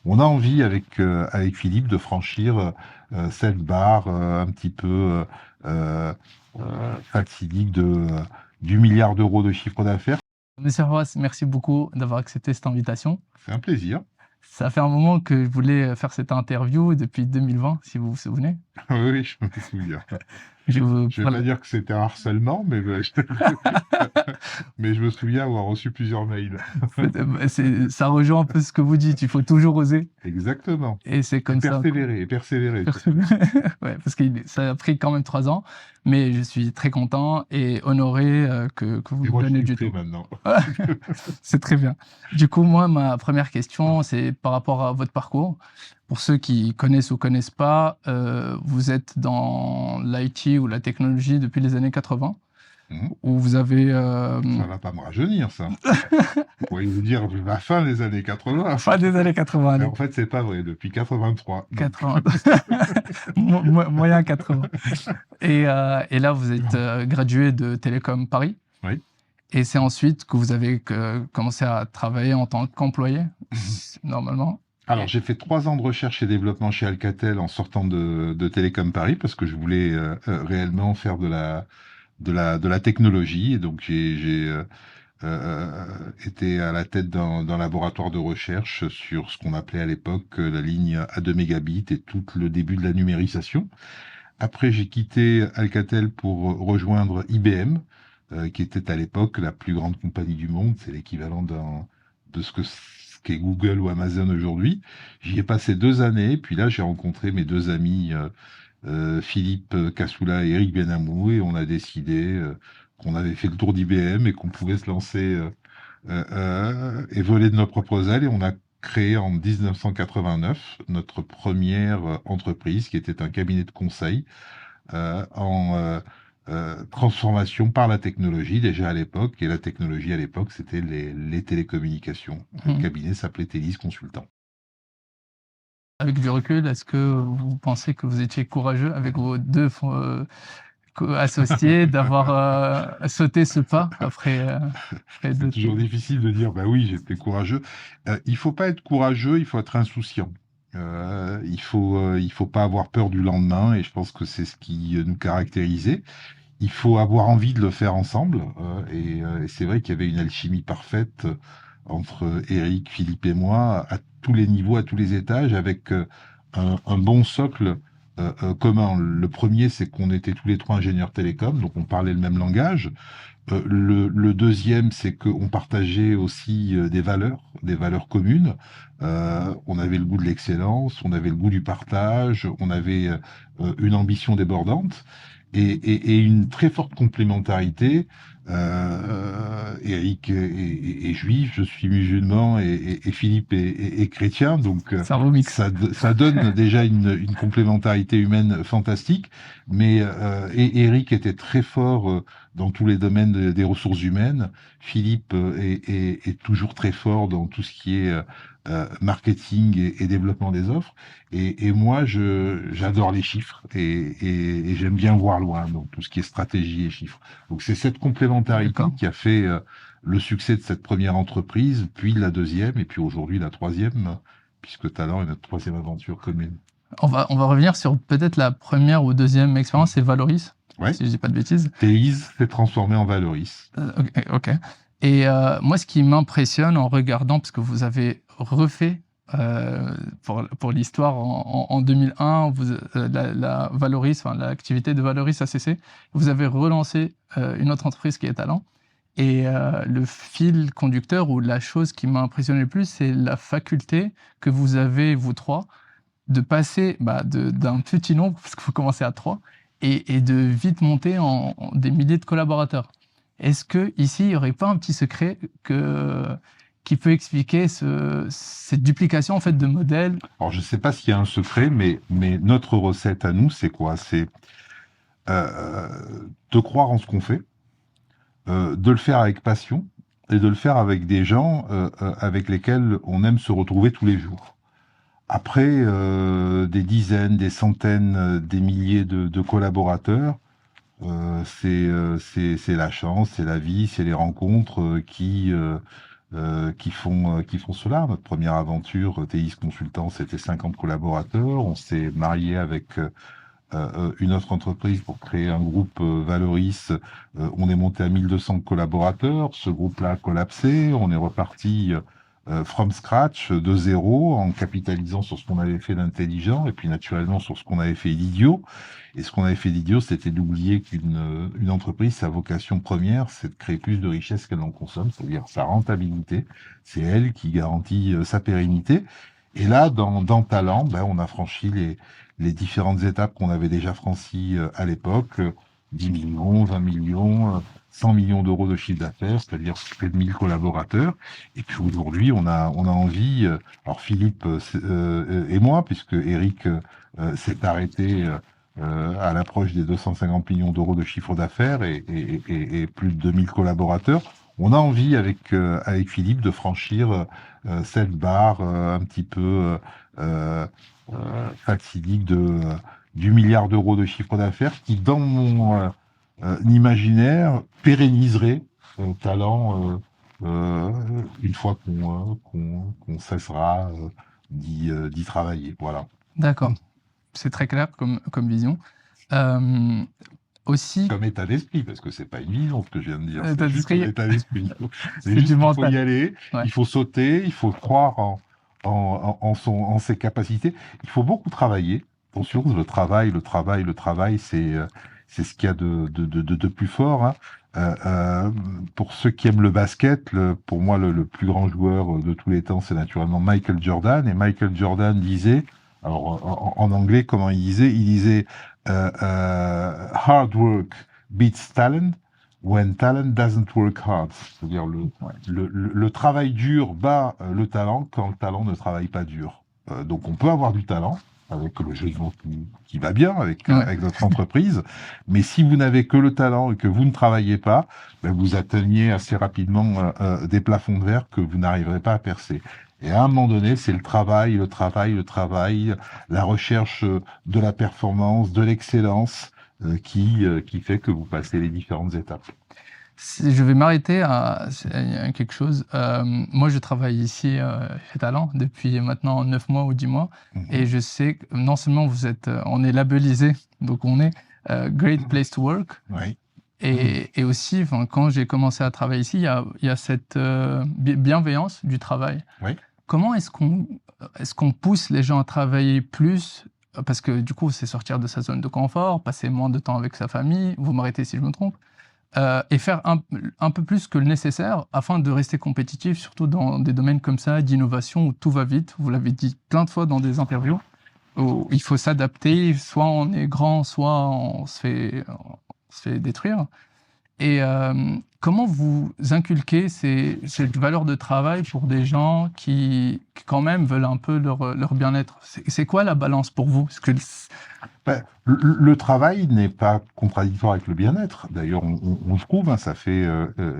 on a envie avec Philippe de franchir cette barre un petit peu fatidique du milliard d'euros de chiffre d'affaires. Monsieur Roas, merci beaucoup d'avoir accepté cette invitation. C'est un plaisir. Ça fait un moment que je voulais faire cette interview depuis 2020, si vous vous souvenez. Oui, je me souviens. Je vous Je vais pas dire que c'était un harcèlement, mais je me souviens avoir reçu plusieurs mails. ça rejoint un peu ce que vous dites, il faut toujours oser. Exactement. Et c'est comme ça. Et persévérer. Ouais, parce que ça a pris quand même 3 ans, mais je suis très content et honoré que vous me donnez du temps. Maintenant. C'est très bien. Du coup, moi, ma première question, c'est par rapport à votre parcours. Pour ceux qui connaissent ou connaissent pas, vous êtes dans l'IT ou la technologie depuis les années 80, où vous avez... Ça va pas me rajeunir, ça. Vous pourriez vous dire la fin des années 80. Fin des années 80. Mais en fait, c'est pas vrai, depuis 83. 80. Moyen 80. Et là, vous êtes gradué de Télécom Paris. Oui. Et c'est ensuite que vous avez commencé à travailler en tant qu'employé, normalement. Alors, j'ai fait 3 ans de recherche et développement chez Alcatel en sortant de Télécom Paris parce que je voulais réellement faire de la technologie. Et donc, j'ai été à la tête d'un laboratoire de recherche sur ce qu'on appelait à l'époque la ligne à 2 mégabits et tout le début de la numérisation. Après, j'ai quitté Alcatel pour rejoindre IBM, qui était à l'époque la plus grande compagnie du monde. C'est l'équivalent de ce qu'est Google ou Amazon aujourd'hui. J'y ai passé 2 années, puis là, j'ai rencontré mes 2 amis, Philippe Kassoula et Eric Benamou, et on a décidé qu'on avait fait le tour d'IBM et qu'on pouvait se lancer et voler de nos propres ailes, et on a créé en 1989 notre première entreprise qui était un cabinet de conseil en transformation par la technologie déjà à l'époque, et la technologie à l'époque c'était les télécommunications. Le cabinet s'appelait Télis Consultant. Avec du recul, est-ce que vous pensez que vous étiez courageux avec vos 2 associés d'avoir sauté ce pas après C'est toujours difficile de dire bah oui, j'étais courageux. Il faut pas être courageux, il faut être insouciant. Il faut pas avoir peur du lendemain, et je pense que c'est ce qui nous caractérisait. Il faut avoir envie de le faire ensemble, et c'est vrai qu'il y avait une alchimie parfaite entre Eric, Philippe et moi à tous les niveaux, à tous les étages, avec un bon socle commun. Le premier, c'est qu'on était tous les 3 ingénieurs télécoms, donc on parlait le même langage. Le deuxième, c'est qu'on partageait aussi des valeurs communes. On avait le goût de l'excellence, on avait le goût du partage, on avait une ambition débordante et une très forte complémentarité. Eric est juif, je suis musulman, et Philippe est chrétien, donc ça donne déjà une complémentarité humaine fantastique. Mais Eric était très fort dans tous les domaines des ressources humaines. Philippe est toujours très fort dans tout ce qui est marketing et développement des offres. Et moi, j'adore les chiffres et j'aime bien voir loin, donc tout ce qui est stratégie et chiffres. Donc c'est cette complémentarité qui a fait le succès de cette première entreprise, puis la deuxième, et puis aujourd'hui la troisième, puisque Talent est notre troisième aventure commune. On va revenir sur peut-être la première ou deuxième expérience, c'est Valoris. Ouais. Si je dis pas de bêtises. Télis s'est transformé en Valoris. Ok. Et moi, ce qui m'impressionne en regardant, parce que vous avez refait pour l'histoire en 2001, la Valoris, enfin l'activité de Valoris a cessé. Vous avez relancé une autre entreprise qui est Talent. Et le fil conducteur ou la chose qui m'a impressionné le plus, c'est la faculté que vous avez, vous trois, de passer d'un petit nombre, parce qu'il faut commencer à 3, et de vite monter en des milliers de collaborateurs. Est-ce que ici il n'y aurait pas un petit secret qui peut expliquer cette duplication en fait de modèles? Alors je ne sais pas s'il y a un secret, mais notre recette à nous, c'est quoi? C'est de croire en ce qu'on fait, de le faire avec passion et de le faire avec des gens avec lesquels on aime se retrouver tous les jours. Après des dizaines, des centaines, des milliers de collaborateurs, c'est la chance, c'est la vie, c'est les rencontres qui qui font cela. Notre première aventure, TIS Consultant, c'était 50 collaborateurs. On s'est marié avec une autre entreprise pour créer un groupe Valoris. On est monté à 1200 collaborateurs. Ce groupe-là a collapsé. On est reparti from scratch, de zéro, en capitalisant sur ce qu'on avait fait d'intelligent et puis naturellement sur ce qu'on avait fait d'idiot. Et ce qu'on avait fait d'idiot, c'était d'oublier qu'une entreprise, sa vocation première, c'est de créer plus de richesse qu'elle n'en consomme, c'est-à-dire sa rentabilité. C'est elle qui garantit sa pérennité. Et là, dans Talent, on a franchi les différentes étapes qu'on avait déjà franchies à l'époque, 10 millions, 20 millions, 100 millions d'euros de chiffre d'affaires, c'est-à-dire près de 1000 collaborateurs. Et puis aujourd'hui, on a envie, alors Philippe et moi, puisque Eric s'est arrêté à l'approche des 250 millions d'euros de chiffre d'affaires et plus de 2000 collaborateurs, on a envie avec Philippe de franchir cette barre un petit peu fatidique du milliard d'euros de chiffre d'affaires qui, dans mon imaginaire, pérenniserait Talent une fois qu'on cessera d'y travailler. Voilà. D'accord. C'est très clair comme vision. Aussi... Comme état d'esprit, parce que c'est pas une vision ce que je viens de dire, c'est juste un état d'esprit. C'est juste du qu'il mental. faut y aller, il faut sauter, il faut croire en ses capacités. Il faut beaucoup travailler. Attention, le travail, c'est ce qu'il y a de plus fort. Hein. Pour ceux qui aiment le basket, pour moi, le plus grand joueur de tous les temps, c'est naturellement Michael Jordan. Et Michael Jordan disait, alors en anglais, comment il disait? Il disait hard work beats talent when talent doesn't work hard. C'est-à-dire le travail dur bat le talent quand le talent ne travaille pas dur. Donc on peut avoir du talent avec le jeu de mots qui va bien avec notre entreprise, mais si vous n'avez que le talent et que vous ne travaillez pas, vous atteignez assez rapidement des plafonds de verre que vous n'arriverez pas à percer. Et à un moment donné, c'est le travail, la recherche de la performance, de l'excellence qui fait que vous passez les différentes étapes. Je vais m'arrêter à quelque chose. Moi, je travaille ici chez Talent depuis maintenant 9 mois ou 10 mois. Et je sais que non seulement on est labellisé, donc on est Great Place to Work. Oui. Et aussi, quand j'ai commencé à travailler ici, il y a cette bienveillance du travail. Oui. Comment est-ce qu'on pousse les gens à travailler plus? Parce que du coup, c'est sortir de sa zone de confort, passer moins de temps avec sa famille, vous m'arrêtez si je me trompe, et faire un peu plus que le nécessaire afin de rester compétitif, surtout dans des domaines comme ça, d'innovation, où tout va vite. Vous l'avez dit plein de fois dans des interviews, où il faut s'adapter, soit on est grand, soit on se fait détruire. Et comment vous inculquez cette valeur de travail pour des gens qui quand même veulent un peu leur bien-être? C'est quoi la balance pour vous? Parce que le travail n'est pas contradictoire avec le bien-être. D'ailleurs, on le trouve, hein, ça fait,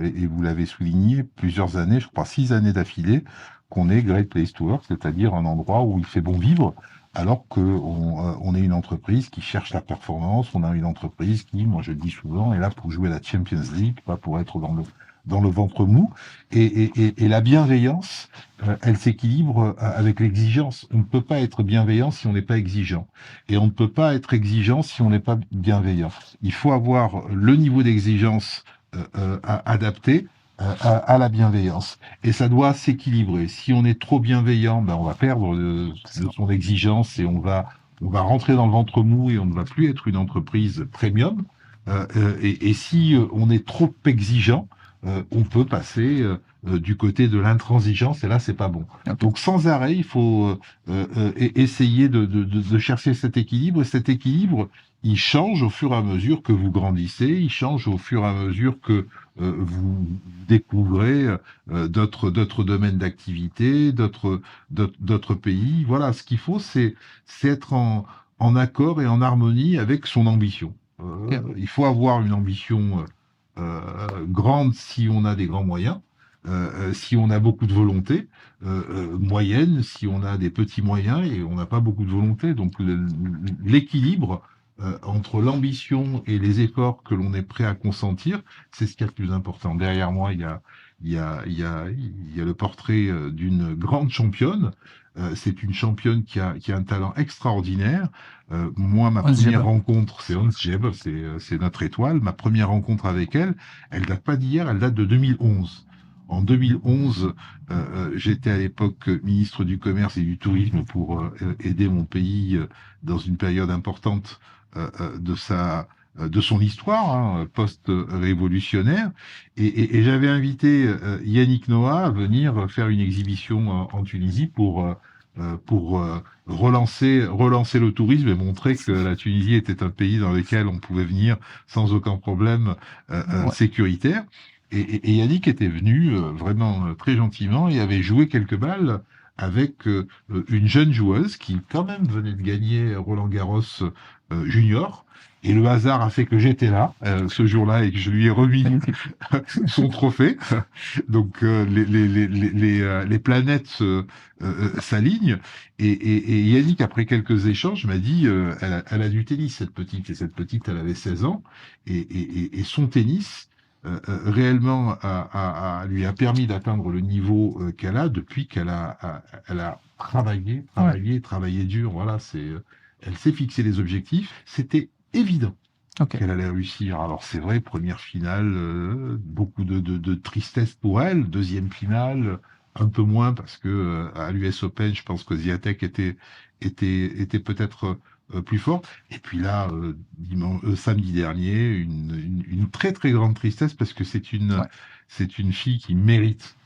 et vous l'avez souligné, plusieurs années, je crois 6 années d'affilée, qu'on est Great Place to Work, c'est-à-dire un endroit où il fait bon vivre, alors qu'on est une entreprise qui cherche la performance, on a une entreprise qui, moi je le dis souvent, est là pour jouer la Champions League, pas pour être dans le ventre mou. Et la bienveillance, elle s'équilibre avec l'exigence. On ne peut pas être bienveillant si on n'est pas exigeant. Et on ne peut pas être exigeant si on n'est pas bienveillant. Il faut avoir le niveau d'exigence adapté à la bienveillance. Et ça doit s'équilibrer. Si on est trop bienveillant, on va perdre de son exigence et on va rentrer dans le ventre mou et on ne va plus être une entreprise premium. Et si on est trop exigeant, on peut passer du côté de l'intransigeance et là c'est pas bon. Okay. Donc sans arrêt il faut essayer de chercher cet équilibre, et cet équilibre il change au fur et à mesure que vous grandissez, il change au fur et à mesure que vous découvrez d'autres domaines d'activité, d'autres pays. Voilà, ce qu'il faut c'est être en accord et en harmonie avec son ambition. Okay. Il faut avoir une ambition grande si on a des grands moyens, si on a beaucoup de volonté, moyenne si on a des petits moyens et on n'a pas beaucoup de volonté. Donc l'équilibre entre l'ambition et les efforts que l'on est prêt à consentir, c'est ce qui est le plus important. Derrière moi, il il y a le portrait d'une grande championne. C'est une championne qui a un talent extraordinaire. Moi, ma Hans première Jaber. rencontre, c'est Hans Jaber, c'est notre étoile. Ma première rencontre avec elle, elle date pas d'hier, elle date de 2011. En 2011, j'étais à l'époque ministre du Commerce et du Tourisme pour aider mon pays dans une période importante de de son histoire post-révolutionnaire, et j'avais invité Yannick Noah à venir faire une exhibition en Tunisie pour relancer le tourisme et montrer que la Tunisie était un pays dans lequel on pouvait venir sans aucun problème Ouais. sécuritaire. Et Yannick était venu vraiment très gentiment et avait joué quelques balles avec une jeune joueuse qui quand même venait de gagner Roland Garros junior. Et le hasard a fait que j'étais là ce jour-là et que je lui ai remis Magnifique. son trophée. Donc les planètes s'alignent. Et Yannick, après quelques échanges, m'a dit elle a du tennis, cette petite. Et cette petite, elle avait 16 ans. Et son tennis, réellement, lui a permis d'atteindre le niveau qu'elle a depuis elle a travaillé dur. Voilà, elle s'est fixé les objectifs. C'était évident Ok. qu'elle allait réussir. Alors c'est vrai, première finale, beaucoup de tristesse pour elle. Deuxième finale, un peu moins parce que à l'US Open, je pense que Swiatek était peut-être plus fort. Et puis là, samedi dernier, une très très grande tristesse parce que Ouais. c'est une fille qui mérite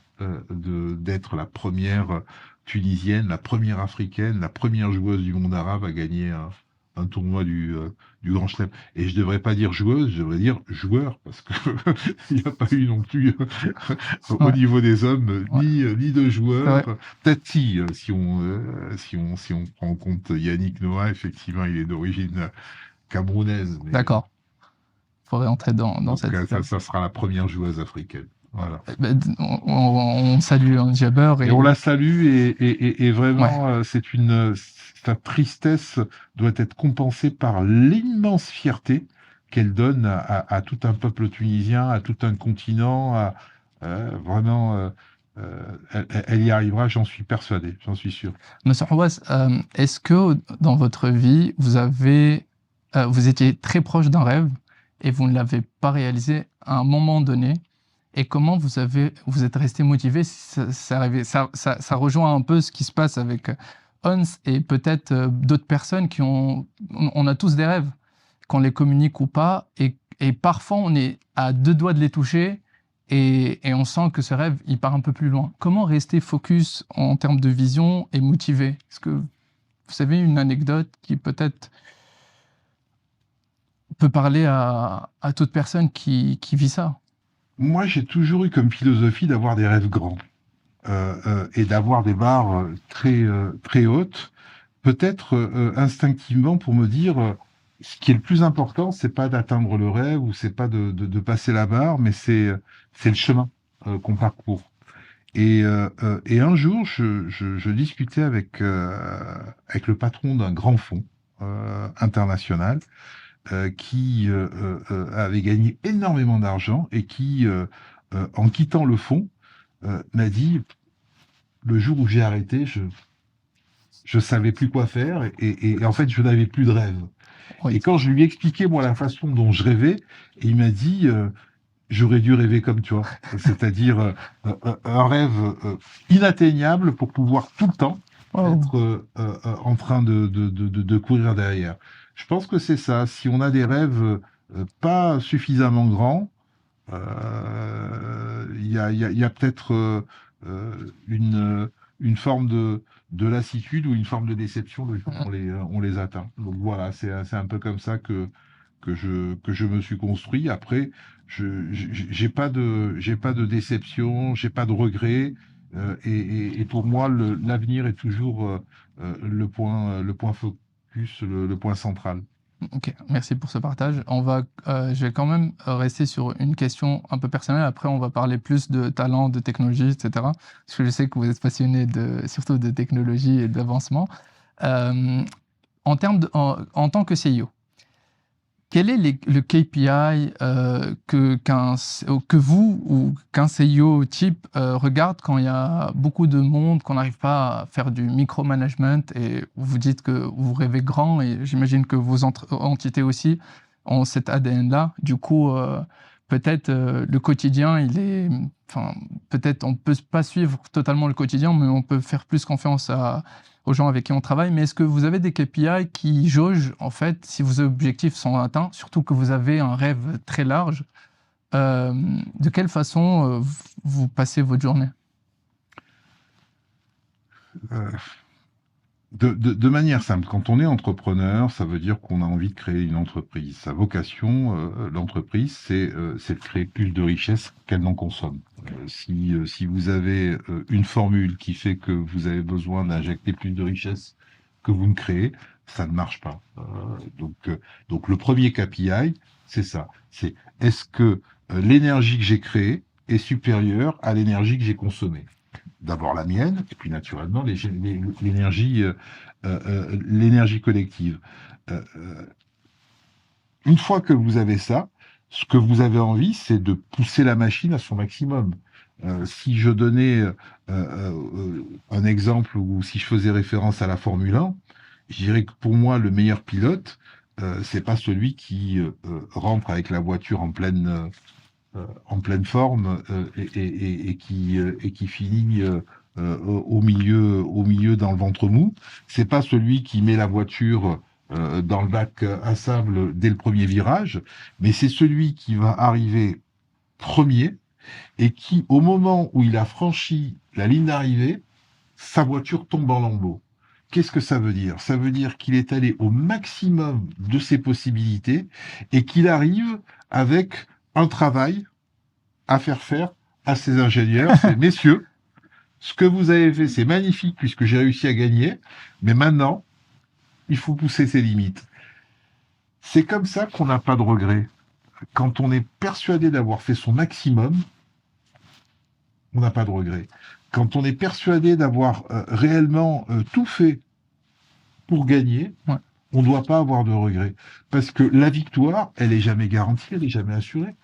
d'être la première tunisienne, la première africaine, la première joueuse du monde arabe à gagner un tournoi du Grand Chelem. Et je devrais pas dire joueuse, je devrais dire joueur, parce que il n'y a pas eu non plus au Ouais. niveau des hommes Ouais. ni de C'est joueurs. vrai. Peut-être si on prend en compte Yannick Noah, effectivement, il est d'origine camerounaise, mais D'accord. Faudrait entrer dans donc cette sphère. ça sera la première joueuse africaine. Voilà. Ben, on salue Hans Jaber Et et on la salue et ouais. vraiment, sa tristesse doit être compensée par l'immense fierté qu'elle donne à tout un peuple tunisien, à tout un continent. Vraiment, elle y arrivera, j'en suis persuadé, j'en suis sûr. Monsieur Hawass, est-ce que dans votre vie, vous étiez très proche d'un rêve et vous ne l'avez pas réalisé à un moment donné? Et comment vous êtes resté motivé si ça rejoint un peu ce qui se passe avec Hans et peut-être d'autres personnes on a tous des rêves, qu'on les communique ou pas, et parfois on est à deux doigts de les toucher et on sent que ce rêve, il part un peu plus loin. Comment rester focus en termes de vision et motivé? Est-ce que vous savez une anecdote qui peut-être peut parler à toute personne qui vit ça? Moi, j'ai toujours eu comme philosophie d'avoir des rêves grands et d'avoir des barres très hautes, peut-être instinctivement pour me dire ce qui est le plus important, c'est pas d'atteindre le rêve ou c'est pas de passer la barre, mais c'est le chemin qu'on parcourt. Et un jour, je discutais avec le patron d'un grand fonds international qui avait gagné énormément d'argent et qui, en quittant le fonds, m'a dit, le jour où j'ai arrêté, je savais plus quoi faire et en fait, je n'avais plus de rêve. Oui. Et quand je lui ai expliqué, moi, la façon dont je rêvais, il m'a dit, j'aurais dû rêver comme toi. C'est-à-dire un rêve inatteignable pour pouvoir tout le temps Wow. être en train de courir derrière. Je pense que c'est ça. Si on a des rêves pas suffisamment grands, il y a peut-être une forme de lassitude ou une forme de déception le jour où on les atteint. Donc voilà, c'est un peu comme ça que je me suis construit. Après, j'ai pas de déception, j'ai pas de regrets. Et pour moi, l'avenir est toujours le point focus, le point central. Ok, merci pour ce partage. Je vais quand même rester sur une question un peu personnelle. Après, on va parler plus de talent, de technologie, etc. Parce que je sais que vous êtes passionné surtout de technologie et d'avancement. En tant que CEO, quel est le KPI que vous ou qu'un CEO type regarde quand il y a beaucoup de monde, qu'on n'arrive pas à faire du micromanagement et vous dites que vous rêvez grand et j'imagine que vos entités aussi ont cet ADN-là. Du coup, peut-être le quotidien, enfin, peut-être on peut pas suivre totalement le quotidien, mais on peut faire plus confiance aux gens avec qui on travaille, mais est-ce que vous avez des KPI qui jaugent, en fait, si vos objectifs sont atteints, surtout que vous avez un rêve très large, de quelle façon vous passez votre journée? De manière simple, quand on est entrepreneur, ça veut dire qu'on a envie de créer une entreprise. Sa vocation, l'entreprise, c'est de créer plus de richesses qu'elle n'en consomme. Si vous avez une formule qui fait que vous avez besoin d'injecter plus de richesses que vous ne créez, ça ne marche pas. Donc le premier KPI, c'est ça. C'est est-ce que l'énergie que j'ai créée est supérieure à l'énergie que j'ai consommée? D'abord la mienne, et puis naturellement l'énergie collective. Une fois que vous avez ça, ce que vous avez envie, c'est de pousser la machine à son maximum. Si je donnais un exemple ou si je faisais référence à la Formule 1, je dirais que pour moi, le meilleur pilote, c'est pas celui qui rentre avec la voiture en pleine forme et qui finit au milieu dans le ventre mou. C'est pas celui qui met la voiture dans le bac à sable dès le premier virage, mais c'est celui qui va arriver premier et qui, au moment où il a franchi la ligne d'arrivée, sa voiture tombe en lambeaux. Qu'est-ce que ça veut dire? Ça veut dire qu'il est allé au maximum de ses possibilités et qu'il arrive avec un travail à faire à ses ingénieurs. C'est messieurs, ce que vous avez fait, c'est magnifique puisque j'ai réussi à gagner, mais maintenant, il faut pousser ses limites. C'est comme ça qu'on n'a pas de regrets. Quand on est persuadé d'avoir fait son maximum, on n'a pas de regrets. Quand on est persuadé d'avoir réellement tout fait pour gagner, Ouais. on ne doit pas avoir de regrets. Parce que la victoire, elle est jamais garantie, elle est jamais assurée.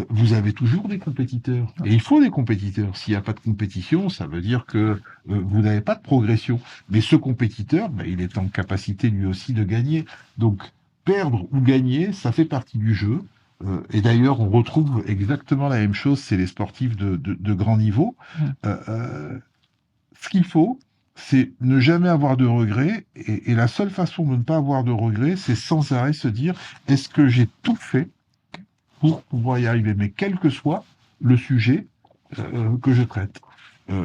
Vous avez toujours des compétiteurs. Et il faut des compétiteurs. S'il n'y a pas de compétition, ça veut dire que vous n'avez pas de progression. Mais ce compétiteur, il est en capacité lui aussi de gagner. Donc, perdre ou gagner, ça fait partie du jeu. Et d'ailleurs, on retrouve exactement la même chose, c'est les sportifs de grand niveau. Ce qu'il faut, c'est ne jamais avoir de regrets. Et la seule façon de ne pas avoir de regrets, c'est sans arrêt se dire, est-ce que j'ai tout fait pour pouvoir y arriver, mais quel que soit le sujet que je traite.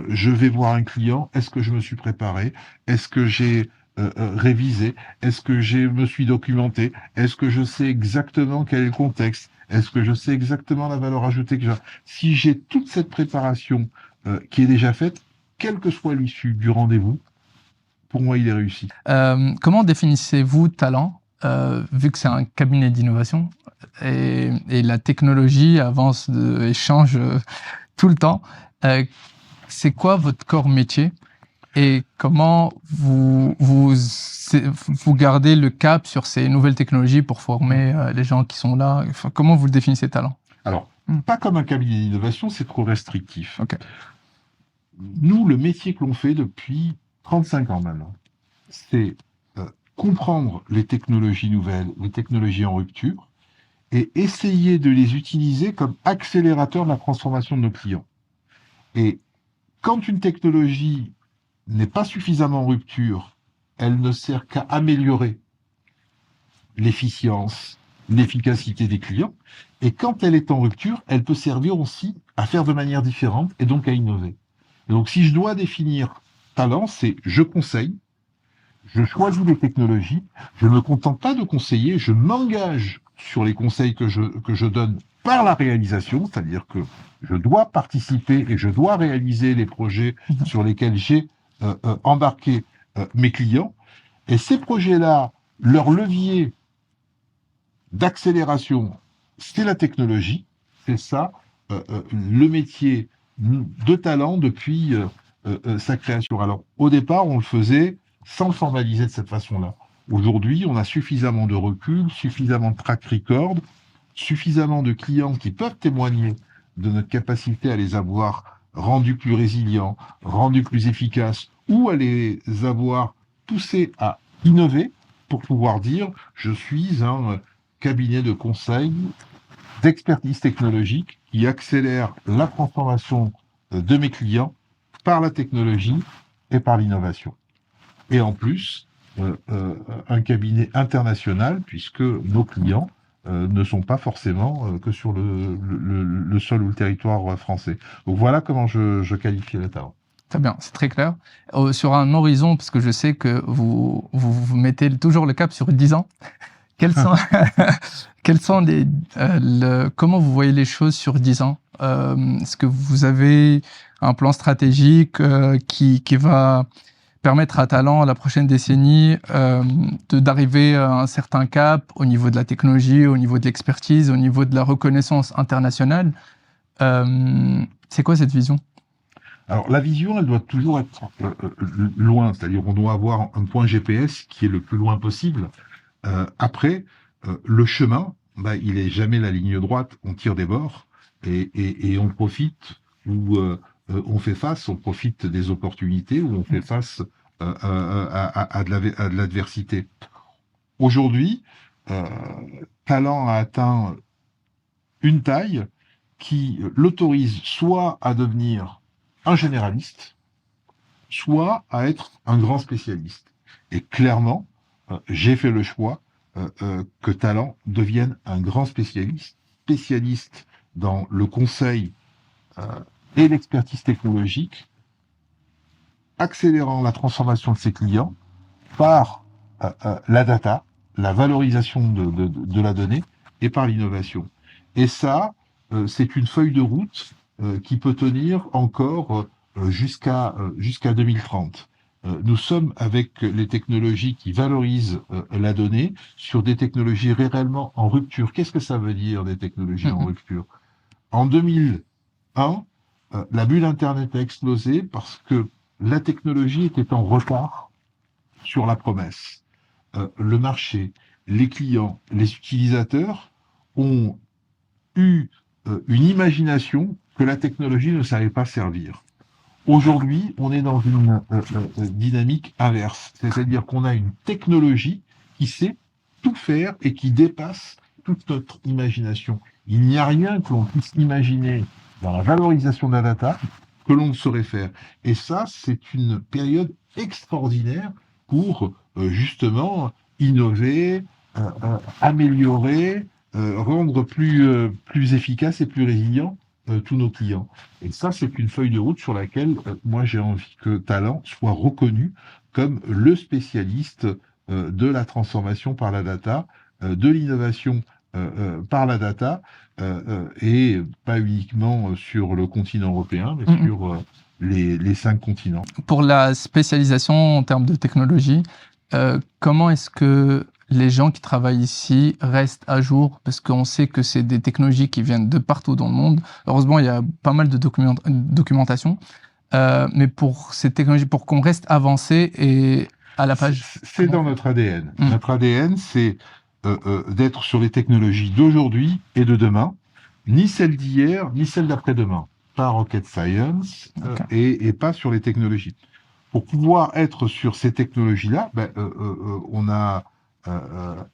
Je vais voir un client, est-ce que je me suis préparé? Est-ce que j'ai révisé? Est-ce que je me suis documenté? Est-ce que je sais exactement quel est le contexte? Est-ce que je sais exactement la valeur ajoutée que j'ai? Si j'ai toute cette préparation qui est déjà faite, quelle que soit l'issue du rendez-vous, pour moi, il est réussi. Comment définissez-vous talent, vu que c'est un cabinet d'innovation et la technologie avance et change tout le temps? C'est quoi votre corps métier et comment vous gardez le cap sur ces nouvelles technologies pour former les gens qui sont là? Enfin, comment vous le définissez, talent? Alors, pas comme un cabinet d'innovation, c'est trop restrictif. Okay. Nous, le métier que l'on fait depuis 35 ans maintenant, c'est comprendre les technologies nouvelles, les technologies en rupture, et essayer de les utiliser comme accélérateur de la transformation de nos clients. Et quand une technologie n'est pas suffisamment en rupture, elle ne sert qu'à améliorer l'efficience, l'efficacité des clients. Et quand elle est en rupture, elle peut servir aussi à faire de manière différente et donc à innover. Et donc si je dois définir talent, c'est je conseille, je choisis les technologies, je ne me contente pas de conseiller, je m'engage sur les conseils que je donne par la réalisation, c'est-à-dire que je dois participer et je dois réaliser les projets sur lesquels j'ai embarqué mes clients. Et ces projets-là, leur levier d'accélération, c'est la technologie, c'est ça, le métier de talent depuis sa création. Alors, au départ, on le faisait sans le formaliser de cette façon-là. Aujourd'hui, on a suffisamment de recul, suffisamment de track record, suffisamment de clients qui peuvent témoigner de notre capacité à les avoir rendus plus résilients, rendus plus efficaces, ou à les avoir poussés à innover pour pouvoir dire je suis un cabinet de conseil, d'expertise technologique qui accélère la transformation de mes clients par la technologie et par l'innovation. Et en plus, un cabinet international, puisque nos clients ne sont pas forcément que sur le sol ou le territoire français. Donc voilà comment je qualifie le talent. Très bien, c'est très clair. Sur un horizon, parce que je sais que vous mettez toujours le cap sur 10 ans, quels sont, comment vous voyez les choses sur 10 ans? Est-ce que vous avez un plan stratégique qui va permettre à Talent, la prochaine décennie, d'arriver à un certain cap au niveau de la technologie, au niveau de l'expertise, au niveau de la reconnaissance internationale? C'est quoi cette vision? Alors la vision, elle doit toujours être loin, c'est-à-dire on doit avoir un point GPS qui est le plus loin possible. Après, le chemin, il est jamais la ligne droite, on tire des bords et on profite ou on fait face, on profite des opportunités ou on fait face à de l'adversité. Aujourd'hui, Talent a atteint une taille qui l'autorise soit à devenir un généraliste, soit à être un grand spécialiste. Et clairement, j'ai fait le choix que Talent devienne un grand spécialiste dans le conseil et l'expertise technologique, accélérant la transformation de ses clients par la data, la valorisation de la donnée et par l'innovation. Et ça, c'est une feuille de route qui peut tenir encore jusqu'à 2030. Nous sommes avec les technologies qui valorisent la donnée sur des technologies réellement en rupture. Qu'est-ce que ça veut dire, des technologies en rupture? En 2001, la bulle Internet a explosé parce que la technologie était en retard sur la promesse. Le marché, les clients, les utilisateurs ont eu une imagination que la technologie ne savait pas servir. Aujourd'hui, on est dans une dynamique inverse, c'est-à-dire qu'on a une technologie qui sait tout faire et qui dépasse toute notre imagination. Il n'y a rien que l'on puisse imaginer dans la valorisation de la data que l'on ne saurait faire. Et ça, c'est une période extraordinaire pour justement innover, améliorer, rendre plus efficace et plus résilient tous nos clients. Et ça, c'est une feuille de route sur laquelle moi j'ai envie que Talent soit reconnu comme le spécialiste de la transformation par la data, de l'innovation par la data, et pas uniquement sur le continent européen, mais sur les 5 continents. Pour la spécialisation en termes de technologie, comment est-ce que les gens qui travaillent ici restent à jour? Parce qu'on sait que c'est des technologies qui viennent de partout dans le monde. Heureusement, il y a pas mal de documentation. Mais pour ces technologies, pour qu'on reste avancé et à la page... C'est dans notre ADN. Notre ADN, c'est d'être sur les technologies d'aujourd'hui et de demain, ni celles d'hier, ni celles d'après-demain. Pas rocket science et pas sur les technologies. Pour pouvoir être sur ces technologies-là, on a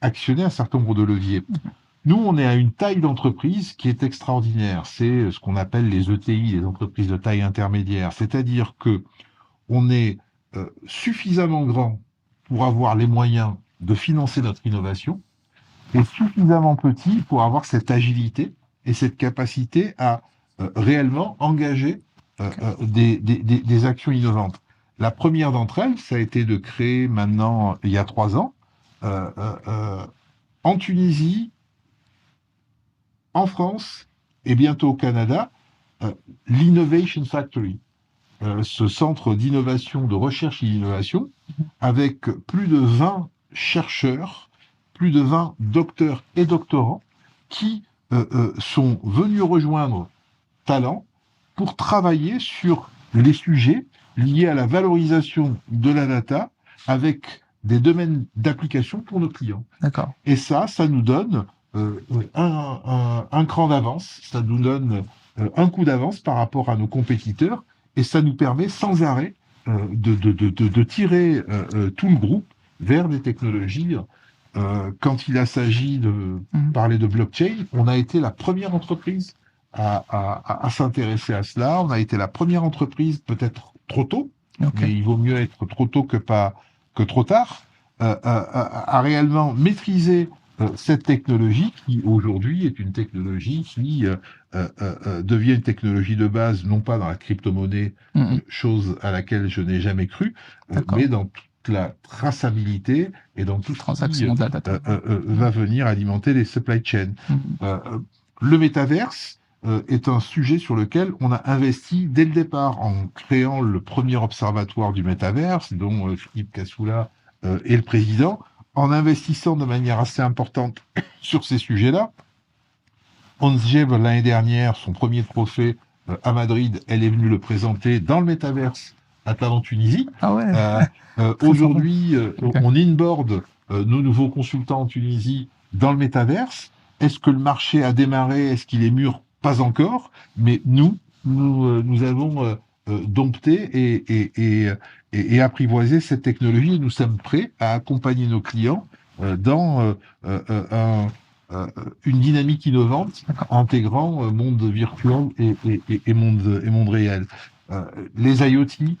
actionné un certain nombre de leviers. Nous, on est à une taille d'entreprise qui est extraordinaire. C'est ce qu'on appelle les ETI, les entreprises de taille intermédiaire. C'est-à-dire que on est suffisamment grand pour avoir les moyens de financer notre innovation et suffisamment petit pour avoir cette agilité et cette capacité à réellement engager des actions innovantes. La première d'entre elles, ça a été de créer maintenant, il y a 3 ans, en Tunisie, en France et bientôt au Canada, l'Innovation Factory, ce centre d'innovation, de recherche et d'innovation, avec plus de 20 chercheurs, plus de 20 docteurs et doctorants qui sont venus rejoindre Talent pour travailler sur les sujets liés à la valorisation de la data avec des domaines d'application pour nos clients. D'accord. Et ça nous donne un cran d'avance, ça nous donne un coup d'avance par rapport à nos compétiteurs, et ça nous permet sans arrêt de tirer tout le groupe vers des technologies. Quand il s'agit de parler de blockchain, on a été la première entreprise à s'intéresser à cela. On a été la première entreprise, peut-être trop tôt, mais il vaut mieux être trop tôt que trop tard, à réellement maîtriser cette technologie qui aujourd'hui est une technologie qui devient une technologie de base, non pas dans la crypto-monnaie, chose à laquelle je n'ai jamais cru, mais dans toute la traçabilité et dans tout ce qui va venir alimenter les supply chains. Le métaverse est un sujet sur lequel on a investi dès le départ en créant le premier observatoire du métaverse, dont Philippe Cassoula est le président, en investissant de manière assez importante sur ces sujets-là. Hans Gebel, l'année dernière, son premier trophée à Madrid, elle est venue le présenter dans le métaverse à Talent Tunisie. Ah ouais. Aujourd'hui, on inboard nos nouveaux consultants en Tunisie dans le métaverse. Est-ce que le marché a démarré? Est-ce qu'il est mûr? Pas encore. Mais nous avons dompté et apprivoisé cette technologie. Et nous sommes prêts à accompagner nos clients dans une dynamique innovante, intégrant monde virtuel et monde réel. Les IoT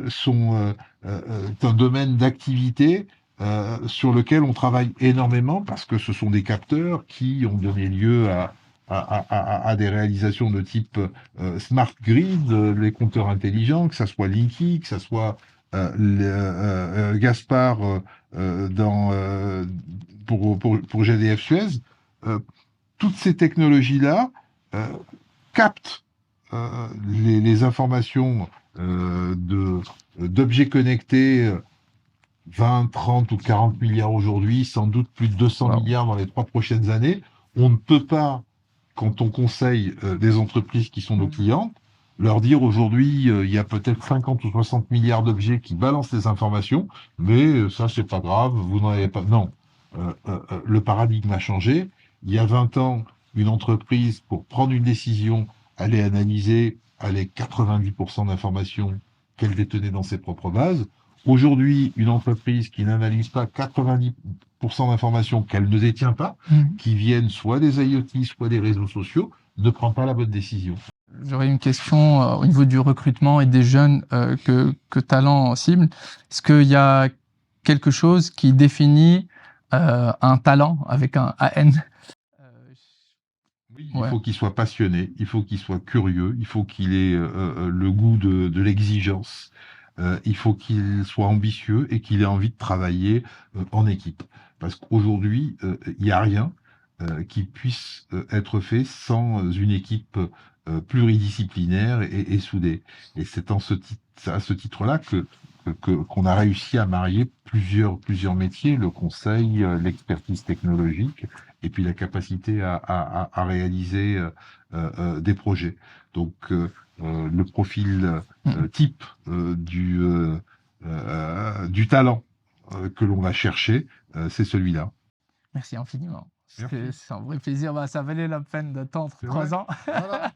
sont un domaine d'activité sur lequel on travaille énormément parce que ce sont des capteurs qui ont donné lieu à des réalisations de type smart grid, les compteurs intelligents, que ça soit Linky, que ça soit Gaspard pour GDF Suez. Toutes ces technologies-là captent les informations d'objets connectés, 20, 30 ou 40 milliards aujourd'hui, sans doute plus de 200 milliards dans les 3 prochaines années. On ne peut pas, quand on conseille des entreprises qui sont nos clientes, leur dire aujourd'hui, il y a peut-être 50 ou 60 milliards d'objets qui balancent les informations, mais ça, c'est pas grave, vous n'en avez pas. Non. Le paradigme a changé. Il y a 20 ans, une entreprise, pour prendre une décision, allait analyser 90% d'informations qu'elle détenait dans ses propres bases. Aujourd'hui, une entreprise qui n'analyse pas 90% d'informations qu'elle ne détient pas, qui viennent soit des IoT, soit des réseaux sociaux, ne prend pas la bonne décision. J'aurais une question au niveau du recrutement et des jeunes que Talent cible. Est-ce qu'il y a quelque chose qui définit un talent avec un AN? Oui, il faut qu'il soit passionné, il faut qu'il soit curieux, il faut qu'il ait le goût de l'exigence, il faut qu'il soit ambitieux et qu'il ait envie de travailler en équipe. Parce qu'aujourd'hui, il n'y a rien qui puisse être fait sans une équipe pluridisciplinaire et soudée. Et c'est à ce titre-là qu'on a réussi à marier plusieurs métiers, le conseil, l'expertise technologique, et puis la capacité à réaliser des projets. Donc le profil type du talent que l'on va chercher, c'est celui-là. Merci infiniment. C'est un vrai plaisir. Ça valait la peine d'attendre 3 ans. Voilà.